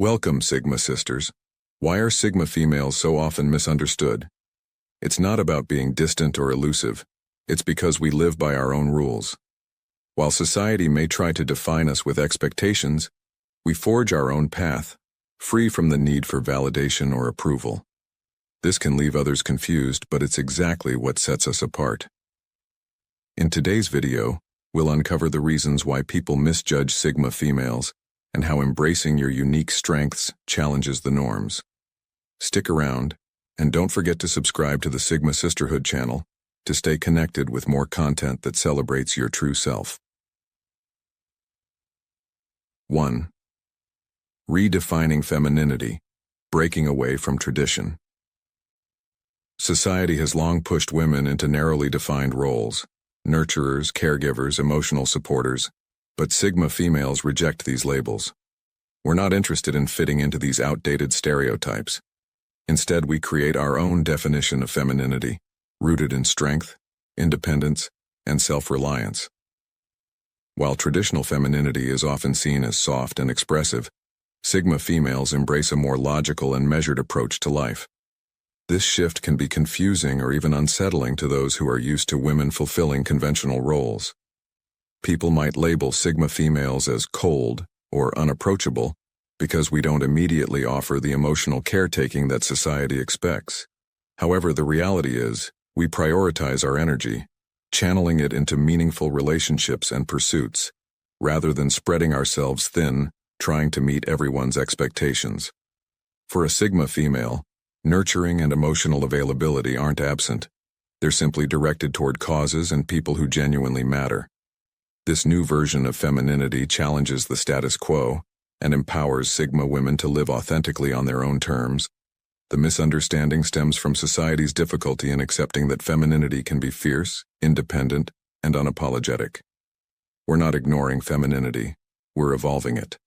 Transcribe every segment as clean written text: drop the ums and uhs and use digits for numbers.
Welcome, Sigma sisters. Why are Sigma females so often misunderstood? It's not about being distant or elusive. It's because we live by our own rules. While society may try to define us with expectations, we forge our own path, free from the need for validation or approval. This can leave others confused, but it's exactly what sets us apart. In today's video, we'll uncover the reasons why people misjudge Sigma females and how embracing your unique strengths challenges the norms. Stick around, and don't forget to subscribe to the Sigma Sisterhood channel to stay connected with more content that celebrates your true self. 1. Redefining femininity, breaking away from tradition. Society has long pushed women into narrowly defined roles: nurturers, caregivers, emotional supporters. But Sigma females reject these labels. We're not interested in fitting into these outdated stereotypes. Instead, we create our own definition of femininity, rooted in strength, independence, and self-reliance. While traditional femininity is often seen as soft and expressive, Sigma females embrace a more logical and measured approach to life. This shift can be confusing or even unsettling to those who are used to women fulfilling conventional roles. People might label Sigma females as cold or unapproachable because we don't immediately offer the emotional caretaking that society expects. However, the reality is, we prioritize our energy, channeling it into meaningful relationships and pursuits, rather than spreading ourselves thin, trying to meet everyone's expectations. For a Sigma female, nurturing and emotional availability aren't absent. They're simply directed toward causes and people who genuinely matter. This new version of femininity challenges the status quo and empowers Sigma women to live authentically on their own terms. The misunderstanding stems from society's difficulty in accepting that femininity can be fierce, independent, and unapologetic. We're not ignoring femininity, we're evolving it.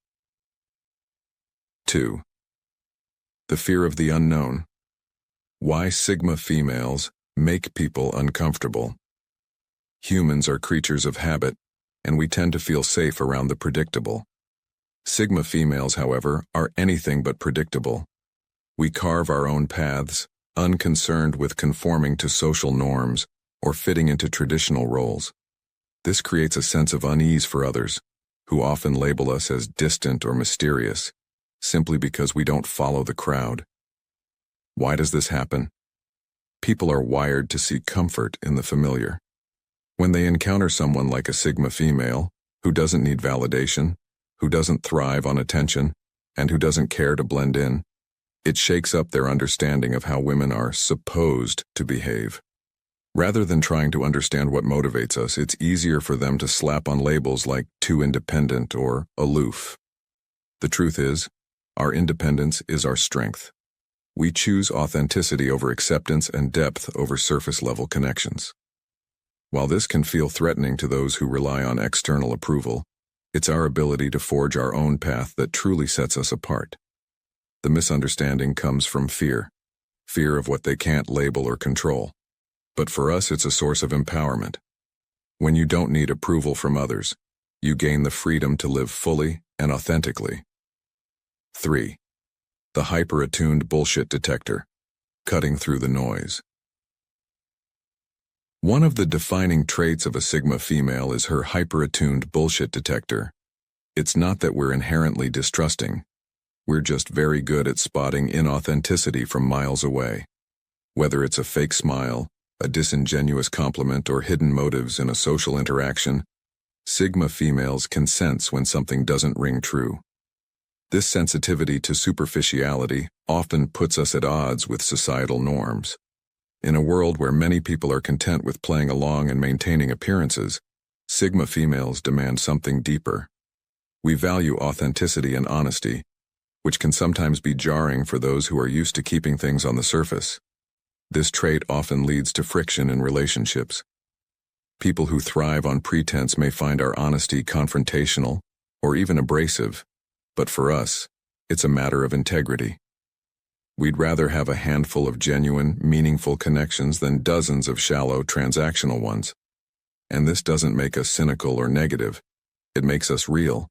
2. The fear of the unknown. Why Sigma females make people uncomfortable. Humans are creatures of habit, and we tend to feel safe around the predictable. Sigma females, however, are anything but predictable. We carve our own paths, unconcerned with conforming to social norms or fitting into traditional roles. This creates a sense of unease for others, who often label us as distant or mysterious, simply because we don't follow the crowd. Why does this happen? People are wired to seek comfort in the familiar. When they encounter someone like a Sigma female, who doesn't need validation, who doesn't thrive on attention, and who doesn't care to blend in, it shakes up their understanding of how women are supposed to behave. Rather than trying to understand what motivates us, it's easier for them to slap on labels like too independent or aloof. The truth is, our independence is our strength. We choose authenticity over acceptance and depth over surface-level connections. While this can feel threatening to those who rely on external approval, it's our ability to forge our own path that truly sets us apart. The misunderstanding comes from fear of what they can't label or control. But for us, it's a source of empowerment. When you don't need approval from others, you gain the freedom to live fully and authentically. 3. The hyper-attuned bullshit detector, cutting through the noise. One of the defining traits of a Sigma female is her hyper-attuned bullshit detector. It's not that we're inherently distrusting. We're just very good at spotting inauthenticity from miles away. Whether it's a fake smile, a disingenuous compliment, or hidden motives in a social interaction, Sigma females can sense when something doesn't ring true. This sensitivity to superficiality often puts us at odds with societal norms. In a world where many people are content with playing along and maintaining appearances, Sigma females demand something deeper. We value authenticity and honesty, which can sometimes be jarring for those who are used to keeping things on the surface. This trait often leads to friction in relationships. People who thrive on pretense may find our honesty confrontational or even abrasive, but for us, it's a matter of integrity. We'd rather have a handful of genuine, meaningful connections than dozens of shallow, transactional ones. And this doesn't make us cynical or negative. It makes us real.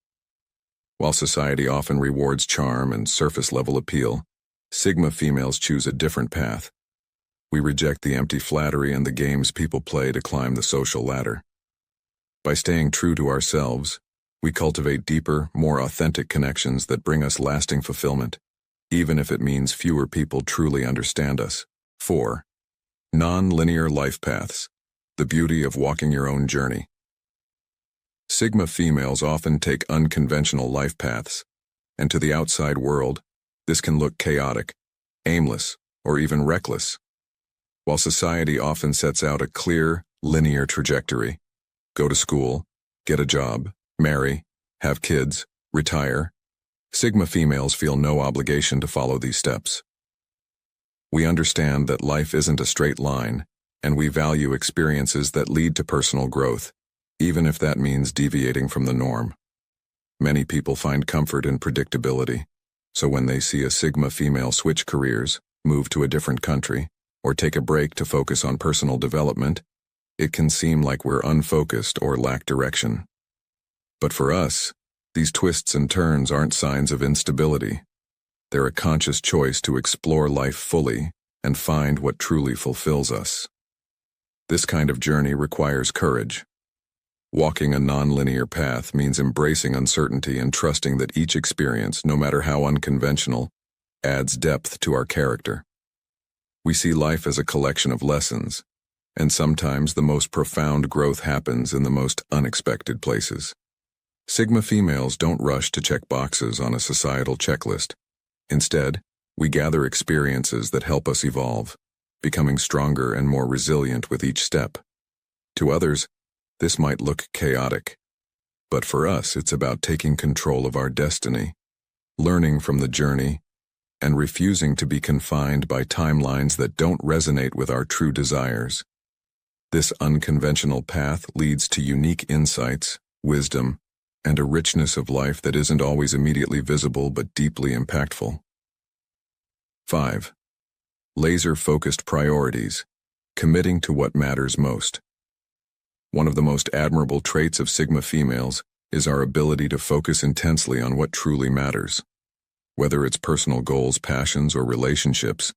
While society often rewards charm and surface-level appeal, Sigma females choose a different path. We reject the empty flattery and the games people play to climb the social ladder. By staying true to ourselves, we cultivate deeper, more authentic connections that bring us lasting fulfillment, even if it means fewer people truly understand us. 4. Non-linear life paths. The beauty of walking your own journey. Sigma females often take unconventional life paths, and to the outside world, this can look chaotic, aimless, or even reckless. While society often sets out a clear, linear trajectory: go to school, get a job, marry, have kids, retire, Sigma females feel no obligation to follow these steps. We understand that life isn't a straight line, and we value experiences that lead to personal growth, even if that means deviating from the norm. Many people find comfort in predictability, so when they see a Sigma female switch careers, move to a different country, or take a break to focus on personal development, it can seem like we're unfocused or lack direction. But for us, these twists and turns aren't signs of instability. They're a conscious choice to explore life fully and find what truly fulfills us. This kind of journey requires courage. Walking a non-linear path means embracing uncertainty and trusting that each experience, no matter how unconventional, adds depth to our character. We see life as a collection of lessons, and sometimes the most profound growth happens in the most unexpected places. Sigma females don't rush to check boxes on a societal checklist. Instead, we gather experiences that help us evolve, becoming stronger and more resilient with each step. To others, this might look chaotic, but for us it's about taking control of our destiny, learning from the journey, and refusing to be confined by timelines that don't resonate with our true desires. This unconventional path leads to unique insights, wisdom, and a richness of life that isn't always immediately visible but deeply impactful. 5. Laser-focused priorities, committing to what matters most. One of the most admirable traits of Sigma females is our ability to focus intensely on what truly matters. Whether it's personal goals, passions, or relationships,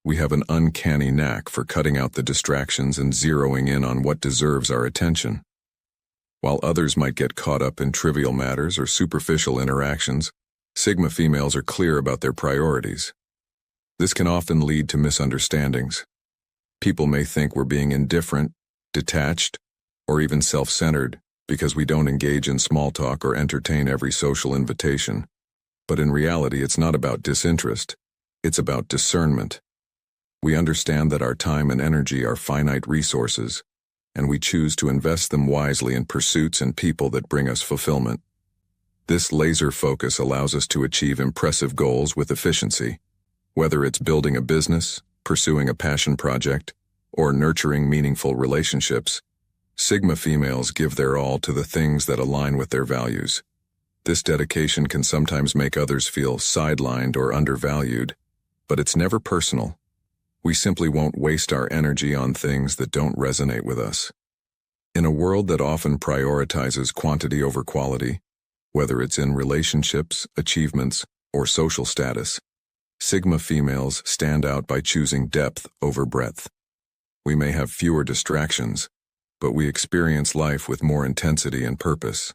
we have an uncanny knack for cutting out the distractions and zeroing in on what deserves our attention. While others might get caught up in trivial matters or superficial interactions, Sigma females are clear about their priorities. This can often lead to misunderstandings. People may think we're being indifferent, detached, or even self-centered because we don't engage in small talk or entertain every social invitation. But in reality, it's not about disinterest. It's about discernment. We understand that our time and energy are finite resources, and we choose to invest them wisely in pursuits and people that bring us fulfillment. This laser focus allows us to achieve impressive goals with efficiency, whether it's building a business, pursuing a passion project, or nurturing meaningful relationships. Sigma females give their all to the things that align with their values. This dedication can sometimes make others feel sidelined or undervalued, but it's never personal. We simply won't waste our energy on things that don't resonate with us. In a world that often prioritizes quantity over quality, whether it's in relationships, achievements, or social status, Sigma females stand out by choosing depth over breadth. We may have fewer distractions, but we experience life with more intensity and purpose.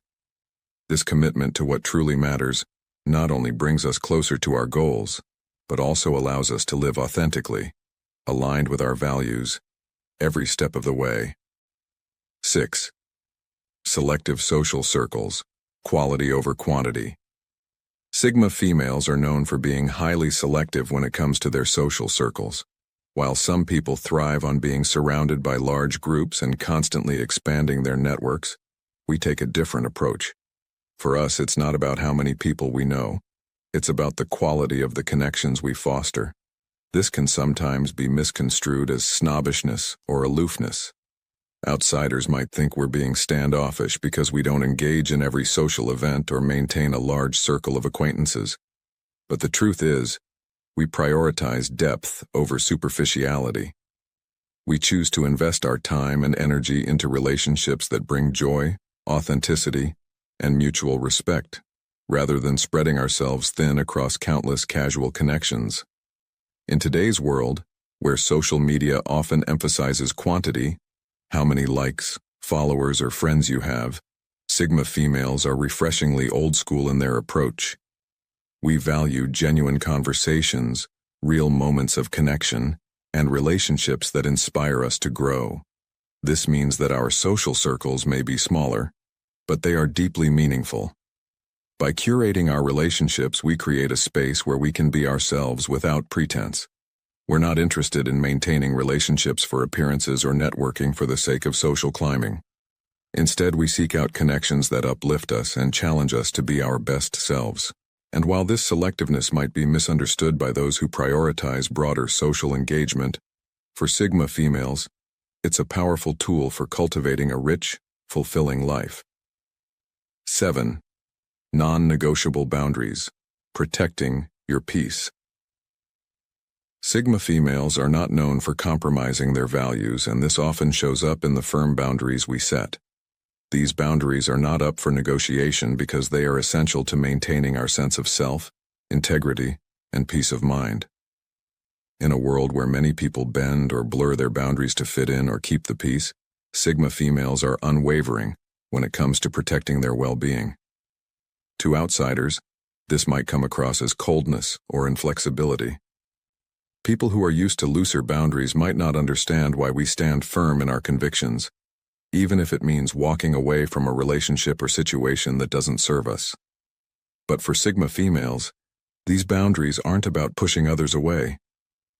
This commitment to what truly matters not only brings us closer to our goals, but also allows us to live authentically, aligned with our values, every step of the way. 6. Selective social circles, quality over quantity. Sigma females are known for being highly selective when it comes to their social circles. While some people thrive on being surrounded by large groups and constantly expanding their networks, we take a different approach. For us, it's not about how many people we know. It's about the quality of the connections we foster. This can sometimes be misconstrued as snobbishness or aloofness. Outsiders might think we're being standoffish because we don't engage in every social event or maintain a large circle of acquaintances. But the truth is, we prioritize depth over superficiality. We choose to invest our time and energy into relationships that bring joy, authenticity, and mutual respect, rather than spreading ourselves thin across countless casual connections. In today's world, where social media often emphasizes quantity, how many likes, followers, or friends you have, Sigma females are refreshingly old school in their approach. We value genuine conversations, real moments of connection, and relationships that inspire us to grow. This means that our social circles may be smaller, but they are deeply meaningful. By curating our relationships, we create a space where we can be ourselves without pretense. We're not interested in maintaining relationships for appearances or networking for the sake of social climbing. Instead, we seek out connections that uplift us and challenge us to be our best selves. And while this selectiveness might be misunderstood by those who prioritize broader social engagement, for Sigma females, it's a powerful tool for cultivating a rich, fulfilling life. 7. Non-negotiable boundaries. Protecting your peace. Sigma females are not known for compromising their values, and this often shows up in the firm boundaries we set. These boundaries are not up for negotiation because they are essential to maintaining our sense of self, integrity, and peace of mind. In a world where many people bend or blur their boundaries to fit in or keep the peace, Sigma females are unwavering when it comes to protecting their well-being. To outsiders, this might come across as coldness or inflexibility. People who are used to looser boundaries might not understand why we stand firm in our convictions, even if it means walking away from a relationship or situation that doesn't serve us. But for Sigma females, these boundaries aren't about pushing others away.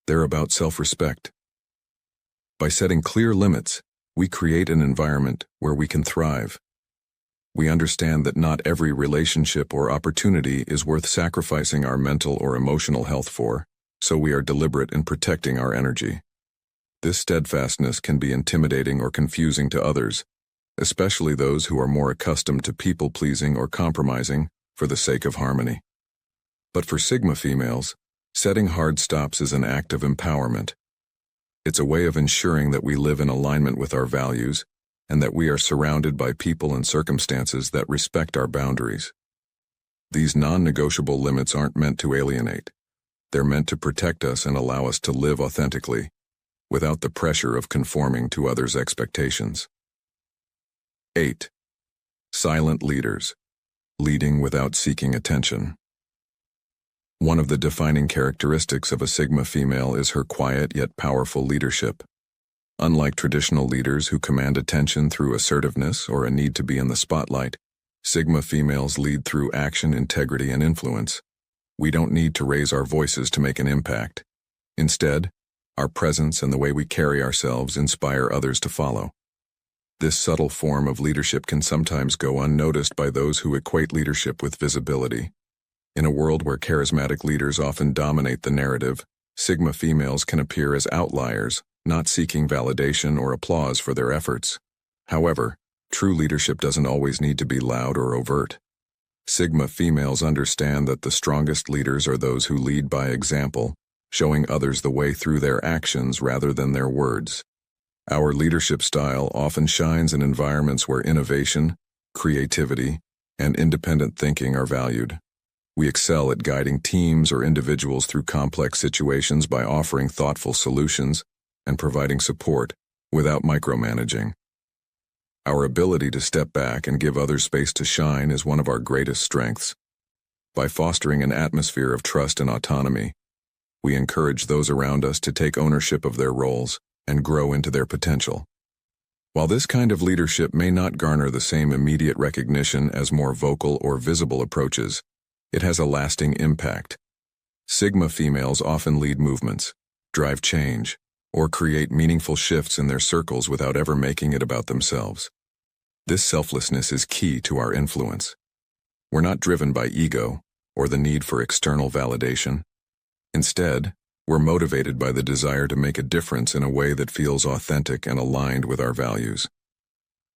They're about self-respect. By setting clear limits, we create an environment where we can thrive. We understand that not every relationship or opportunity is worth sacrificing our mental or emotional health for, so we are deliberate in protecting our energy. This steadfastness can be intimidating or confusing to others, especially those who are more accustomed to people-pleasing or compromising for the sake of harmony. But for Sigma females, setting hard stops is an act of empowerment. It's a way of ensuring that we live in alignment with our values and that we are surrounded by people and circumstances that respect our boundaries. These non-negotiable limits aren't meant to alienate. They're meant to protect us and allow us to live authentically, without the pressure of conforming to others' expectations. 8. Silent leaders. Leading without seeking attention. One of the defining characteristics of a Sigma female is her quiet yet powerful leadership. Unlike traditional leaders who command attention through assertiveness or a need to be in the spotlight, Sigma females lead through action, integrity, and influence. We don't need to raise our voices to make an impact. Instead, our presence and the way we carry ourselves inspire others to follow. This subtle form of leadership can sometimes go unnoticed by those who equate leadership with visibility. In a world where charismatic leaders often dominate the narrative, Sigma females can appear as outliers, not seeking validation or applause for their efforts. However, true leadership doesn't always need to be loud or overt. Sigma females understand that the strongest leaders are those who lead by example, showing others the way through their actions rather than their words. Our leadership style often shines in environments where innovation, creativity, and independent thinking are valued. We excel at guiding teams or individuals through complex situations by offering thoughtful solutions and providing support without micromanaging. Our ability to step back and give others space to shine is one of our greatest strengths. By fostering an atmosphere of trust and autonomy, we encourage those around us to take ownership of their roles and grow into their potential. While this kind of leadership may not garner the same immediate recognition as more vocal or visible approaches, it has a lasting impact. Sigma females often lead movements, drive change, or create meaningful shifts in their circles without ever making it about themselves. This selflessness is key to our influence. We're not driven by ego or the need for external validation. Instead, we're motivated by the desire to make a difference in a way that feels authentic and aligned with our values.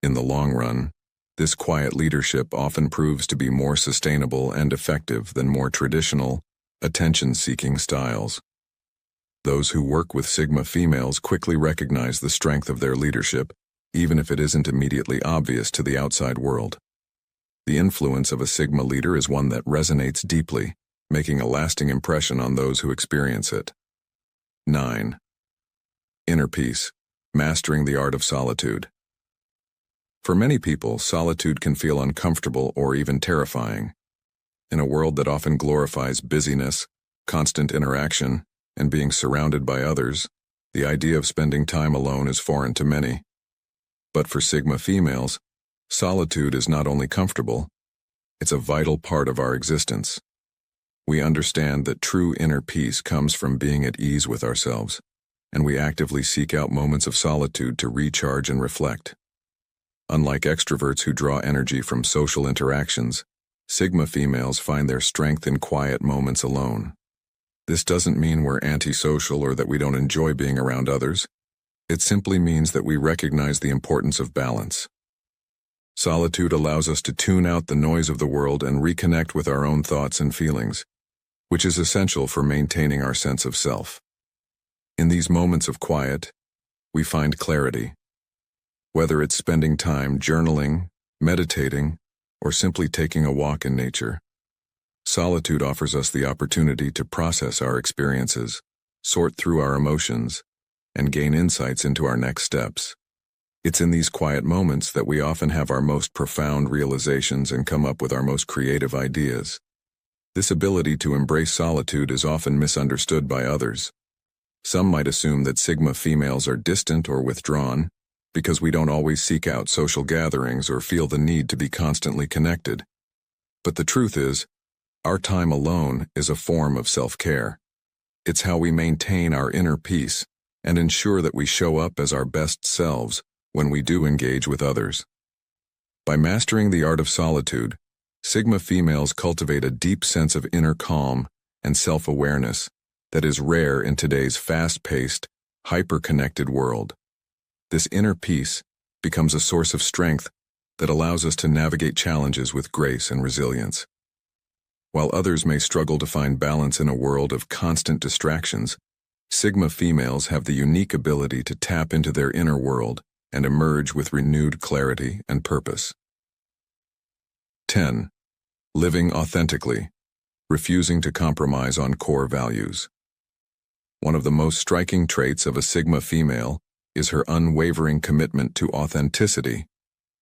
In the long run, this quiet leadership often proves to be more sustainable and effective than more traditional, attention-seeking styles. Those who work with Sigma females quickly recognize the strength of their leadership, even if it isn't immediately obvious to the outside world. The influence of a Sigma leader is one that resonates deeply, making a lasting impression on those who experience it. 9. Inner peace, mastering the art of solitude. For many people, solitude can feel uncomfortable or even terrifying. In a world that often glorifies busyness, constant interaction, and being surrounded by others, the idea of spending time alone is foreign to many. But for Sigma females, solitude is not only comfortable, it's a vital part of our existence. We understand that true inner peace comes from being at ease with ourselves, and we actively seek out moments of solitude to recharge and reflect. Unlike extroverts who draw energy from social interactions, Sigma females find their strength in quiet moments alone. This doesn't mean we're antisocial or that we don't enjoy being around others. It simply means that we recognize the importance of balance. Solitude allows us to tune out the noise of the world and reconnect with our own thoughts and feelings, which is essential for maintaining our sense of self. In these moments of quiet, we find clarity. Whether it's spending time journaling, meditating, or simply taking a walk in nature, solitude offers us the opportunity to process our experiences, sort through our emotions, and gain insights into our next steps. It's in these quiet moments that we often have our most profound realizations and come up with our most creative ideas. This ability to embrace solitude is often misunderstood by others. Some might assume that Sigma females are distant or withdrawn because we don't always seek out social gatherings or feel the need to be constantly connected. But the truth is, our time alone is a form of self-care. It's how we maintain our inner peace and ensure that we show up as our best selves when we do engage with others. By mastering the art of solitude, Sigma females cultivate a deep sense of inner calm and self-awareness that is rare in today's fast-paced, hyper-connected world. This inner peace becomes a source of strength that allows us to navigate challenges with grace and resilience. While others may struggle to find balance in a world of constant distractions, Sigma females have the unique ability to tap into their inner world and emerge with renewed clarity and purpose. 10. Living authentically, refusing to compromise on core values. One of the most striking traits of a Sigma female is her unwavering commitment to authenticity.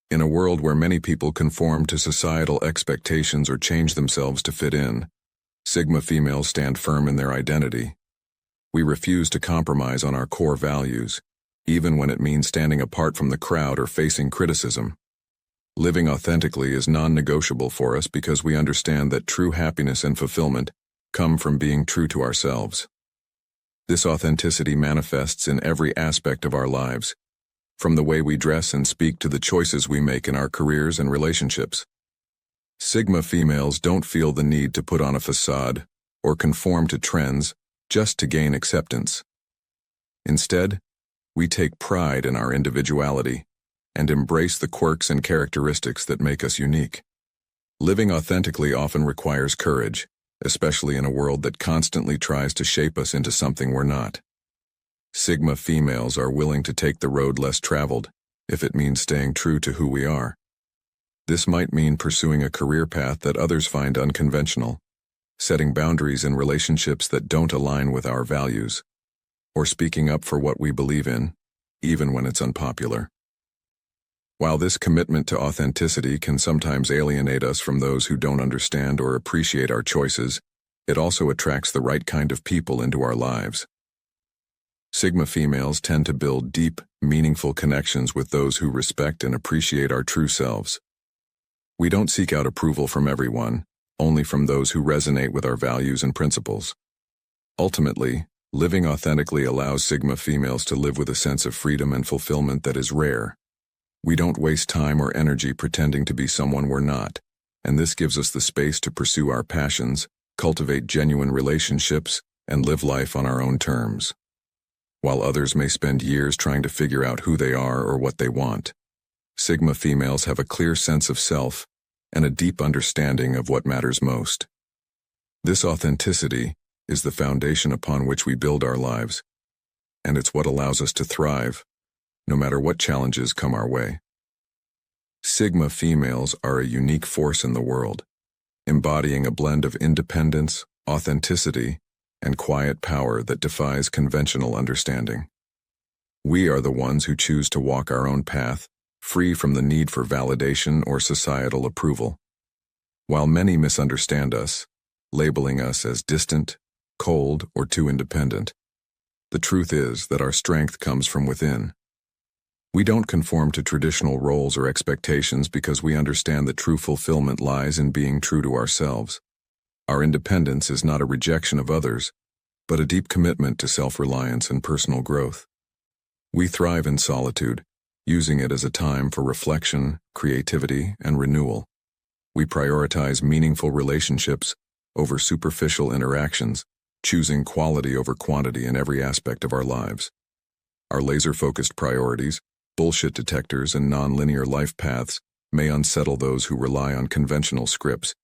In a world where many people conform to societal expectations or change themselves to fit in, Sigma females stand firm in their identity. We refuse to compromise on our core values, even when it means standing apart from the crowd or facing criticism. Living authentically is non-negotiable for us because we understand that true happiness and fulfillment come from being true to ourselves. This authenticity manifests in every aspect of our lives, from the way we dress and speak to the choices we make in our careers and relationships. Sigma females don't feel the need to put on a facade or conform to trends just to gain acceptance. Instead, we take pride in our individuality and embrace the quirks and characteristics that make us unique. Living authentically often requires courage, especially in a world that constantly tries to shape us into something we're not. Sigma females are willing to take the road less traveled if it means staying true to who we are. This might mean pursuing a career path that others find unconventional, setting boundaries in relationships that don't align with our values, or speaking up for what we believe in, even when it's unpopular. While this commitment to authenticity can sometimes alienate us from those who don't understand or appreciate our choices, it also attracts the right kind of people into our lives. Sigma females tend to build deep, meaningful connections with those who respect and appreciate our true selves. We don't seek out approval from everyone, only from those who resonate with our values and principles. Ultimately, living authentically allows Sigma females to live with a sense of freedom and fulfillment that is rare. We don't waste time or energy pretending to be someone we're not, and this gives us the space to pursue our passions, cultivate genuine relationships, and live life on our own terms. While others may spend years trying to figure out who they are or what they want, Sigma females have a clear sense of self and a deep understanding of what matters most. This authenticity is the foundation upon which we build our lives, and it's what allows us to thrive, no matter what challenges come our way. Sigma females are a unique force in the world, embodying a blend of independence, authenticity, and quiet power that defies conventional understanding. We are the ones who choose to walk our own path, free from the need for validation or societal approval. While many misunderstand us, labeling us as distant, cold, or too independent, the truth is that our strength comes from within. We don't conform to traditional roles or expectations because we understand that true fulfillment lies in being true to ourselves. Our independence is not a rejection of others, but a deep commitment to self-reliance and personal growth. We thrive in solitude, using it as a time for reflection, creativity, and renewal. We prioritize meaningful relationships over superficial interactions, choosing quality over quantity in every aspect of our lives. Our laser-focused priorities, bullshit detectors, and non-linear life paths may unsettle those who rely on conventional scripts,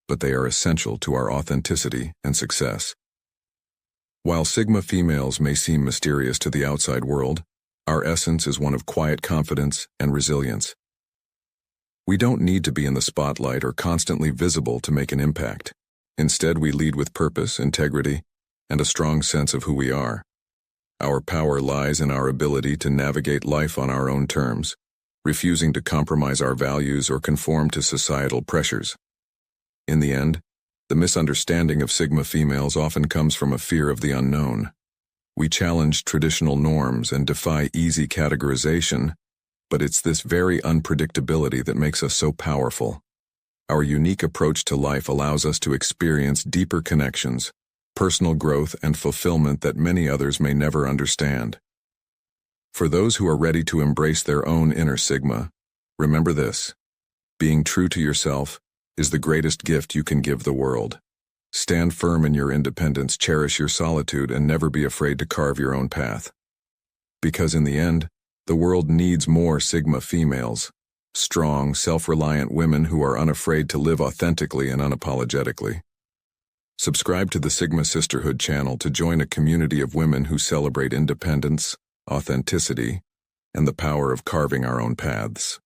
but they are essential to our authenticity and success. While Sigma females may seem mysterious to the outside world, our essence is one of quiet confidence and resilience. We don't need to be in the spotlight or constantly visible to make an impact. Instead, we lead with purpose, integrity, and a strong sense of who we are. Our power lies in our ability to navigate life on our own terms, refusing to compromise our values or conform to societal pressures. In the end, the misunderstanding of Sigma females often comes from a fear of the unknown. We challenge traditional norms and defy easy categorization, but it's this very unpredictability that makes us so powerful. Our unique approach to life allows us to experience deeper connections, personal growth, and fulfillment that many others may never understand. For those who are ready to embrace their own inner Sigma, remember this: being true to yourself is the greatest gift you can give the world. Stand firm in your independence, cherish your solitude, and never be afraid to carve your own path. Because in the end, the world needs more Sigma females, strong, self-reliant women who are unafraid to live authentically and unapologetically. Subscribe to the Sigma Sisterhood channel to join a community of women who celebrate independence, authenticity, and the power of carving our own paths.